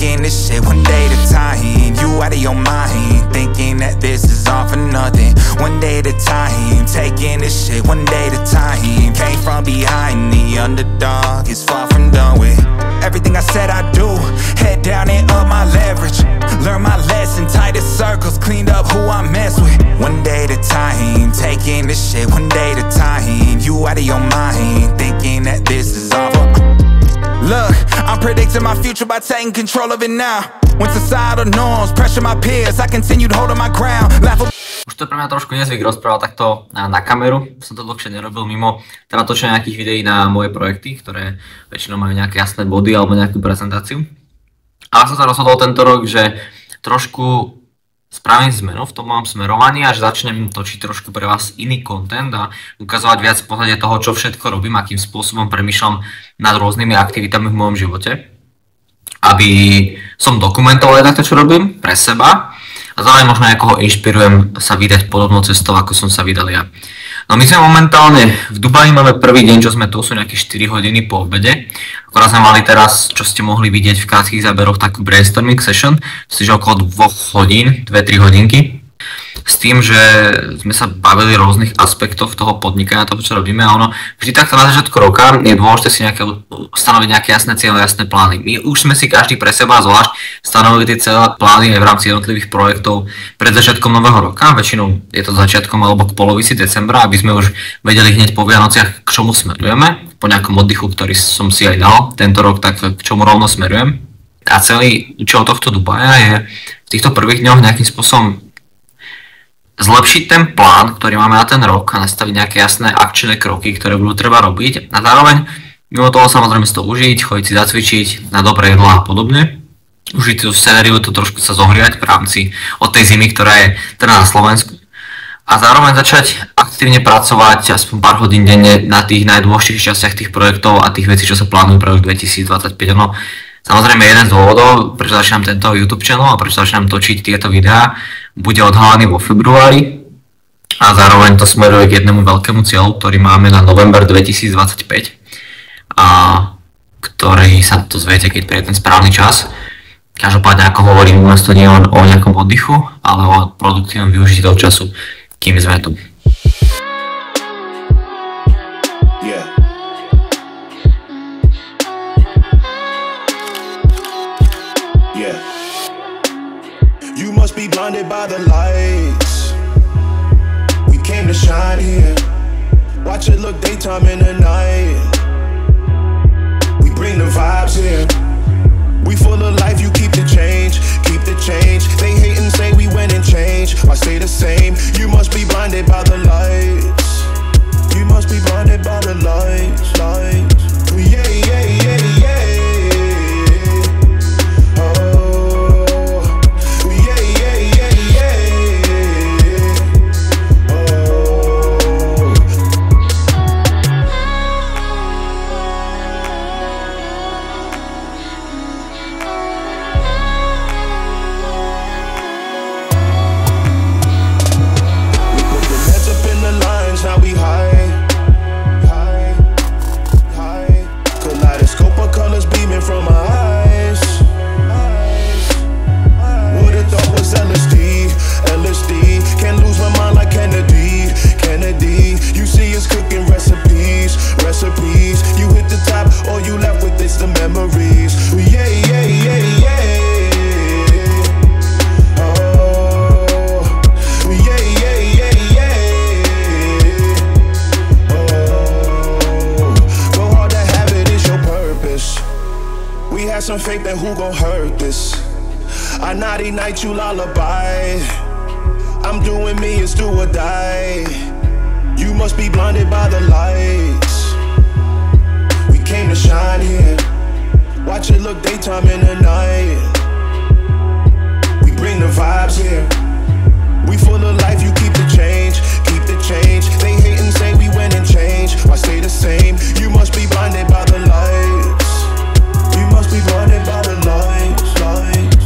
taking this shit one day at a time. You out of your mind, thinking that this is all for nothing. One day at a time, taking this shit one day at a time. Came from behind, the underdog is far from done with. Everything I said I do, head down and up my leverage. Learn my lesson, tightest circles, cleaned up who I mess with. One day at a time, taking this shit one day at a time. You out of your mind, thinking that this is all for... Look, I'm predicting my future by taking control of it now. When societal norms pressure my peers, I continued holding my ground. Už to je pre mňa trošku nezvyk rozprávať takto na kameru. Som to dlhšie nerobil mimo teda točenia nejakých videí na moje projekty, ktoré väčšinou majú nejaké jasné body alebo nejakú prezentáciu. Ale som sa rozhodol tento rok, že trošku spravím zmenu v tom mojom smerovaní a že začnem točiť trošku pre vás iný content a ukazovať viac v pohľade toho, čo všetko robím, akým spôsobom premýšľam nad rôznymi aktivitami v mojom živote. Aby som dokumentoval jednak to, čo robím pre seba a zároveň možno niekoho inšpirujem sa vydať podobnou cestou, ako som sa vydal ja. No my sme momentálne v Dubaji, máme prvý deň, čo sme tu, sú nejaké 4 hodiny po obede. Akorát sme mali teraz, čo ste mohli vidieť v krátkych záberoch, takú brainstorming session, čiže okolo 2 hodín, 2-3 hodinky. S tým, že sme sa bavili o rôznych aspektoch toho podnikania, toho, čo robíme a ono vždy takto na začiatku roka je dôležité si stanoviť nejaké jasné cieľe, jasné plány. My už sme si každý pre seba zvlášť stanovili tie cieľe, plány aj v rámci jednotlivých projektov pred začiatkom nového roka, väčšinou je to začiatkom alebo k polovici decembra, aby sme už vedeli hneď po Vianociach, k čomu smerujeme, po nejakom oddychu, ktorý som si aj dal tento rok, tak k čomu rovno smerujem. A celý účel tohto Dubaja je v týchto prvých dňoch nejakým spôsobom zlepšiť ten plán, ktorý máme na ten rok a nastaviť nejaké jasné akčné kroky, ktoré budú treba robiť a zároveň mimo toho samozrejme si to užiť, chodiť si zacvičiť na dobré jedlo a podobne. Užiť tú scenériu, to trošku sa zohriať v rámci od tej zimy, ktorá je teda na Slovensku. A zároveň začať aktívne pracovať aspoň pár hodín denne na tých najdôležitejších častiach tých projektov a tých vecí, čo sa plánujú pre rok 2025. No, samozrejme jeden z dôvodov, prečo začínam tento YouTube channel a prečo začínam točiť tieto videá, bude odhalený vo februári a zároveň to smeruje k jednému veľkému cieľu, ktorý máme na november 2025 a ktorý sa dozviete, keď príde ten správny čas. Každopádne, ako hovorím, u nás to nie je len o nejakom oddychu, ale o produktívnom využití toho času, kým sme tu. Be blinded by the lights. We came to shine here. Watch it look daytime in the night. We bring the vibes here. We full of life, you keep the change. Keep the change. They hate and say we went and changed. I stay the same. You must be blinded by the lights. You must be blinded by the lights. Lights. Yeah, yeah, yeah, yeah. Some fake, then who gon' hurt this? I naughty night, you lullaby. I'm doing me, it's do or die. You must be blinded by the lights. We came to shine here. Watch it look daytime in the night. We bring the vibes here. We full of life, you keep the change. Keep the change. They hate and say we went and changed. I stay the same. You must be blinded by the lights. You must be blinded by the lights, lights.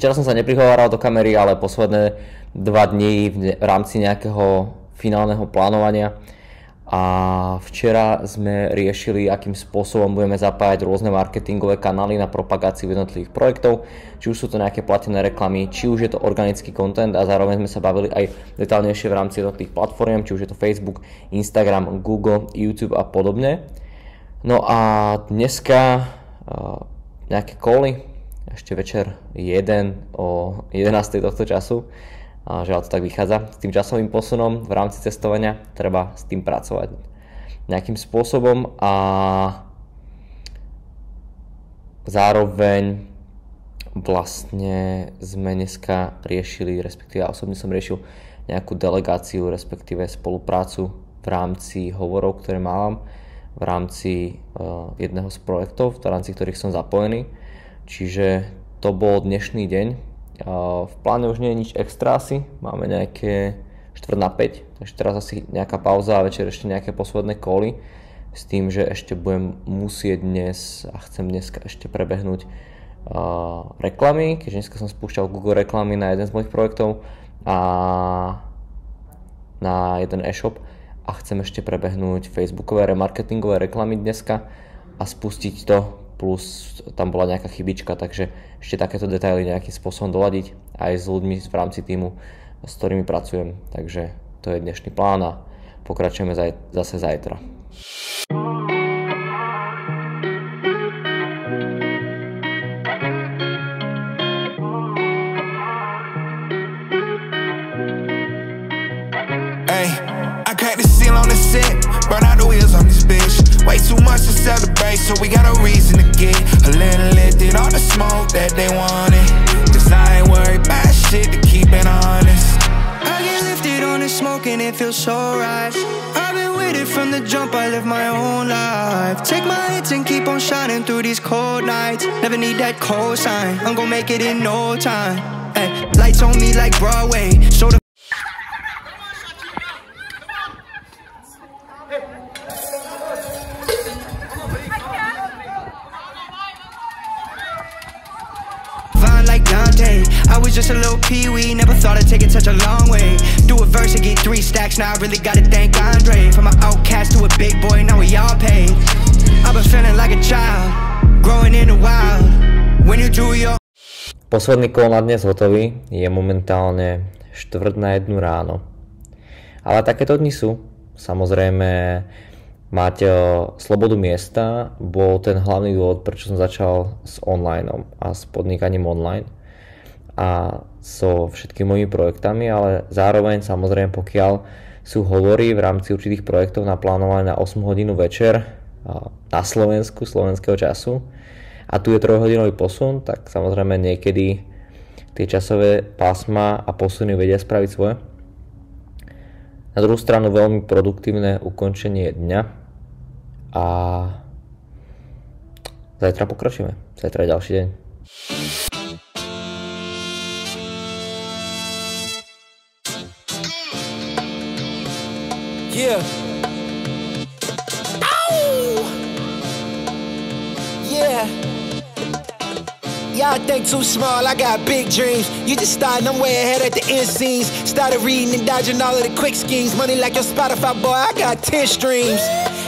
včera som sa neprihováral do kamery, ale posledné 2 dní v rámci nejakého finálneho plánovania. A včera sme riešili, akým spôsobom budeme zapájať rôzne marketingové kanály na propagáciu jednotlivých projektov, či už sú to nejaké platené reklamy, či už je to organický content a zároveň sme sa bavili aj detailnejšie v rámci jednotlivých platform, či už je to Facebook, Instagram, Google, YouTube a podobne. No a dneska nejaké koly, ešte večer 1 o 11. tohto času. A žiaľ to tak vychádza. S tým časovým posunom v rámci cestovania treba s tým pracovať nejakým spôsobom a zároveň vlastne sme dneska riešili, respektíve ja osobne som riešil nejakú delegáciu, respektíve spoluprácu v rámci hovorov, ktoré mám v rámci jedného z projektov, v rámci ktorých som zapojený. Čiže to bol dnešný deň. V pláne už nie je nič extra asi, máme nejaké 4:45, takže teraz asi nejaká pauza a večer ešte nejaké posledné koly s tým, že ešte budem musieť dnes a chcem dneska ešte prebehnúť reklamy, keďže dneska som spúšťal Google reklamy na jeden z mojich projektov a na jeden e-shop a chcem ešte prebehnúť facebookové remarketingové reklamy dneska a spustiť to, plus tam bola nejaká chybička, takže ešte takéto detaily nejakým spôsobom doladiť aj s ľuďmi v rámci týmu, s ktorými pracujem. Takže to je dnešný plán a pokračujeme zase zajtra. Burn out the wheels on this bitch. Way too much to celebrate, so we got a reason to get a little lifted all the smoke that they wanted. Cause I ain't worried about shit, to keep it honest. I get lifted on the smoke and it feels so right. I've been with it from the jump, I live my own life. Take my hits and keep on shining through these cold nights. Never need that cosign, I'm gon' make it in no time. Ay, lights on me like Broadway, show the I was just a little pee-wee, never thought I'd take it such a long way. Do a verse and get 3 stacks, now I really gotta thank Andre. From an outcast to a big boy, now we all paid. I've been feeling like a child, growing in the wild. When you do your... Posledný kol na dnes hotový, je momentálne 1:45 ráno. Ale takéto dni sú. Samozrejme, mať slobodu miesta bol ten hlavný dôvod, prečo som začal s onlineom a s podnikaním online a so všetkými mojimi projektami, ale zároveň samozrejme pokiaľ sú hovory v rámci určitých projektov naplánované na 8 hodinu večer na Slovensku, slovenského času a tu je 3-hodinový posun, tak samozrejme niekedy tie časové pásma a posuny vedia spraviť svoje. Na druhú stranu veľmi produktívne ukončenie dňa a zajtra pokračujeme. Zajtra je ďalší deň. Yeah. Ow! Yeah. Y'all think too small, I got big dreams. You just starting, I'm way ahead at the end scenes. Started reading and dodging all of the quick schemes. Money like your Spotify, boy, I got 10 streams.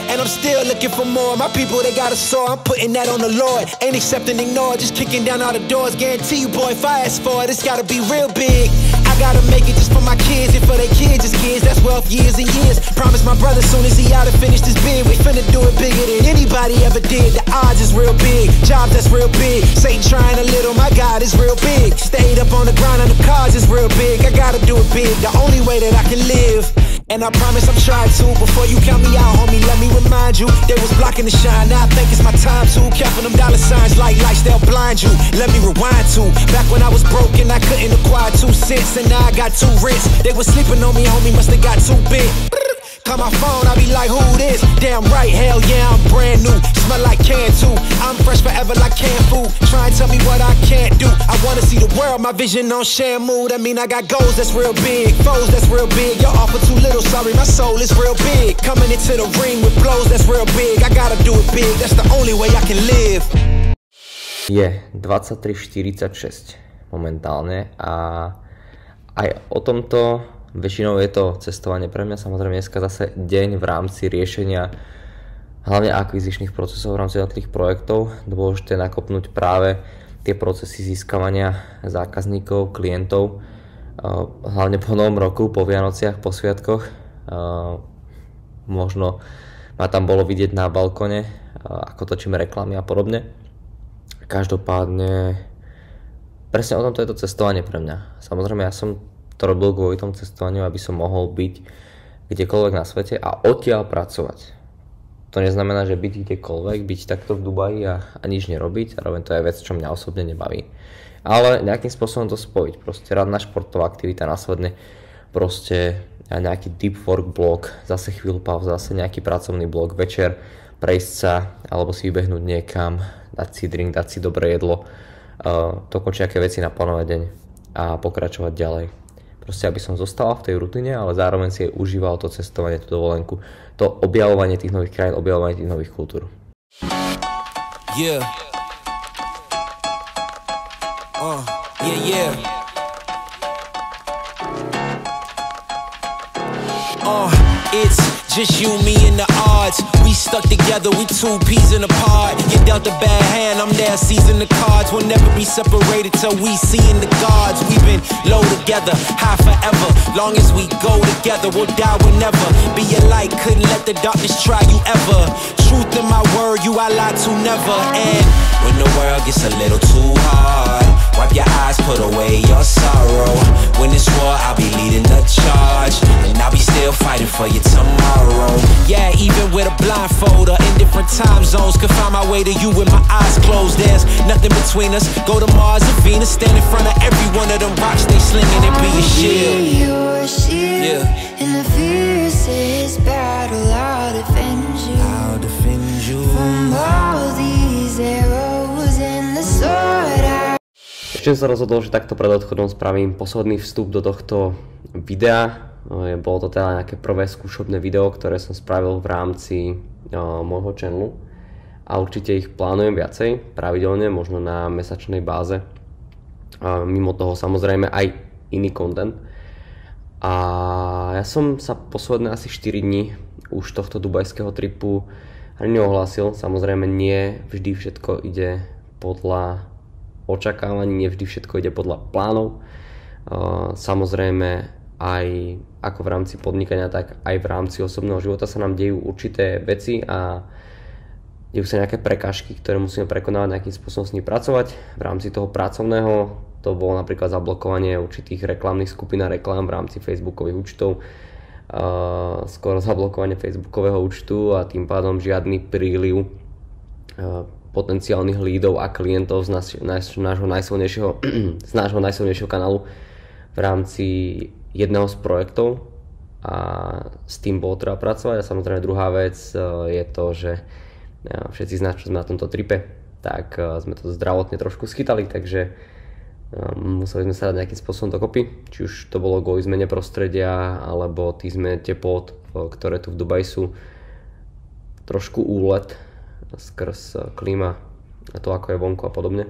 And I'm still looking for more. My people, they got a soar, I'm putting that on the Lord. Ain't accepting, ignore, just kicking down all the doors. Guarantee you, boy, if I ask for it, it's gotta be real big. I gotta make it just for my kids and for their kids' kids. That's wealth years and years. Promise my brother soon as he out and finish this bid, we finna do it bigger than anybody ever did. The odds is real big, jobs that's real big. Satan trying a little, my God is real big. Stayed up on the grind on the cars is real big. I gotta do it big, the only way that I can live. And I promise I'm trying to. Before you count me out, homie, let me remind you. They was blocking the shine, now I think it's my time to. Counting them dollar signs like lights, they'll blind you. Let me rewind to back when I was broke and I couldn't acquire 2 cents. And now I got 2 rents. They was sleeping on me, homie, must have got too big. Call my phone, I be like, who this? Damn right, hell yeah, I'm brand new. Smell like can too. I'm fresh forever like canned food. Try and tell me what I can't do. I wanna see the world, my vision on Shamu. That mean I got goals that's real big, foes that's real big. Your offer too little, sorry, my soul is real big. Coming into the ring with blows that's real big. I gotta do it big, that's the only way I can live. Je 23:46. momentálne a aj o tomto väčšinou je to cestovanie pre mňa. Samozrejme dneska zase deň v rámci riešenia hlavne akvizičných procesov v rámci jednotlivých projektov. Dôležité nakopnúť práve tie procesy získavania zákazníkov, klientov, hlavne po novom roku, po Vianociach, po sviatkoch. Možno ma tam bolo vidieť na balkone, ako točíme reklamy a podobne. Každopádne presne o tomto je to cestovanie pre mňa. Samozrejme ja som to robil kvôli tomu cestovaniu, aby som mohol byť kdekoľvek na svete a odtiaľ pracovať. To neznamená, že byť kdekoľvek, byť takto v Dubaji a nič nerobiť, zároveň to je vec, čo mňa osobne nebaví. Ale nejakým spôsobom to spojiť, proste radná športová aktivita, následne proste nejaký deep work blok, zase chvíľu pauza, zase nejaký pracovný blok, večer prejsť sa, alebo si vybehnúť niekam, dať si drink, dať si dobré jedlo, dokončiť nejaké veci na plánovať deň a pokračovať ďalej. Proste aby som zostala v tej rutine, ale zároveň si aj užíval to cestovanie, tú dovolenku, to objavovanie tých nových krajín, objavovanie tých nových kultúr. Yeah. Yeah. It's just you, me, and the odds. We stuck together, we two peas in a pod. You dealt a bad hand, I'm there seizing the cards. We'll never be separated till we seeing the gods. We've been low together, high forever. Long as we go together, we'll die whenever. Be a light, couldn't let the darkness try you ever. Truth in my word, you I lie to never. And when the world gets a little too hard, wipe your eyes, put away your sorrow. When it's war, I'll be leading the charge, and I'll be still fighting for you tomorrow. Yeah, even with a blindfold or in different time zones, could find my way to you with my eyes closed. There's nothing between us. Go to Mars or Venus, stand in front of every one of them rocks they slinging and be a shield. Your shield, in the fiercest battle, I'll defend you. I'll defend you from all these arrows and the sword. Ešte som sa rozhodol, že takto pred odchodom spravím posledný vstup do tohto videa. Bolo to teda nejaké prvé skúšobné video, ktoré som spravil v rámci môjho channelu a určite ich plánujem viacej, pravidelne, možno na mesačnej báze. Mimo toho samozrejme aj iný content. A ja som sa posledné asi 4 dní už tohto dubajského tripu neohlásil. Samozrejme nie vždy všetko ide podľa očakávaní, nie vždy všetko ide podľa plánov. Samozrejme aj ako v rámci podnikania, tak aj v rámci osobného života sa nám dejú určité veci a dejú sa nejaké prekážky, ktoré musíme prekonávať, nejakým spôsobom s nimi pracovať. V rámci toho pracovného to bolo napríklad zablokovanie určitých reklamných skupín a reklám v rámci facebookových účtov, skoro zablokovanie facebookového účtu a tým pádom žiadny príliv potenciálnych lídov a klientov z nášho najsilnejšieho kanálu v rámci jedného z projektov a s tým bolo treba pracovať. A samozrejme druhá vec je to, že všetci z nás, čo sme na tomto tripe, tak sme to zdravotne trošku schytali, takže museli sme sa dať nejakým spôsobom dokopy, či už to bolo kvôli zmene prostredia alebo tí zmene teplot, ktoré tu v Dubaji sú trošku úlet skrz klíma a to, ako je vonku a podobne.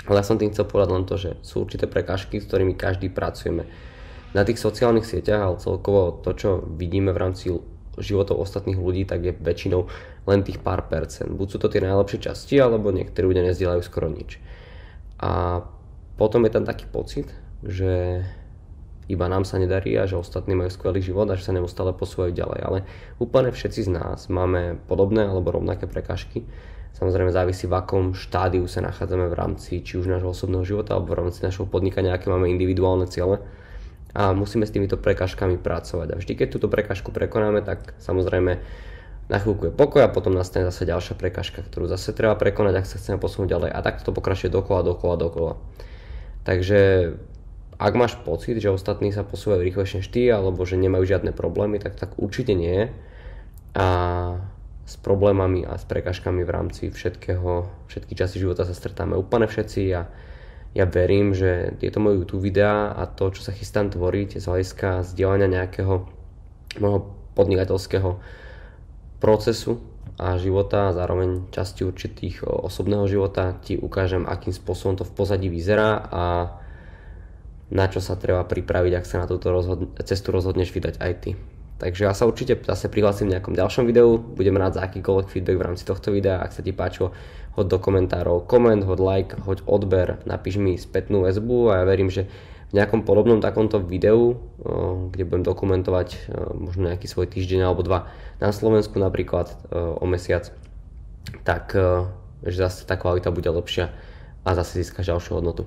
Ale ja som tým chcel povedať len to, že sú určité prekážky, s ktorými každý pracujeme. Na tých sociálnych sieťach, ale celkovo to, čo vidíme v rámci životov ostatných ľudí, tak je väčšinou len tých pár percent. Buď sú to tie najlepšie časti, alebo niektorí ľudia nezdieľajú skoro nič. A potom je tam taký pocit, že iba nám sa nedarí a že ostatní majú skvelý život a že sa neustále posúvajú ďalej. Ale úplne všetci z nás máme podobné alebo rovnaké prekážky. Samozrejme závisí, v akom štádiu sa nachádzame v rámci či už nášho osobného života alebo v rámci našho podnikania, aké máme individuálne ciele. A musíme s týmito prekážkami pracovať. A vždy, keď túto prekážku prekonáme, tak samozrejme na chvíľku je pokoj a potom nastane zase ďalšia prekážka, ktorú zase treba prekonať, ak sa chceme posunúť ďalej. A takto to pokračuje dokola. Takže ak máš pocit, že ostatní sa posúvajú rýchlejšie než ty, alebo že nemajú žiadne problémy, tak určite nie. A s problémami a s prekážkami v rámci všetky časti života sa stretáme úplne všetci a ja verím, že tieto moje YouTube videá a to, čo sa chystám tvoriť z hľadiska zdieľania nejakého môjho podnikateľského procesu a života a zároveň časti určitých osobného života ti ukážem, akým spôsobom to v pozadí vyzerá a na čo sa treba pripraviť, ak sa na túto cestu rozhodneš vydať aj ty. Takže ja sa určite zase prihlásim v nejakom ďalšom videu, budem rád za akýkoľvek feedback v rámci tohto videa. Ak sa ti páčilo, hoď do komentárov koment, hoď like, hoď odber, napíš mi spätnú väzbu a ja verím, že v nejakom podobnom takomto videu, kde budem dokumentovať možno nejaký svoj týždeň alebo dva na Slovensku napríklad o mesiac, tak že zase tá kvalita bude lepšia a zase získaš ďalšiu hodnotu.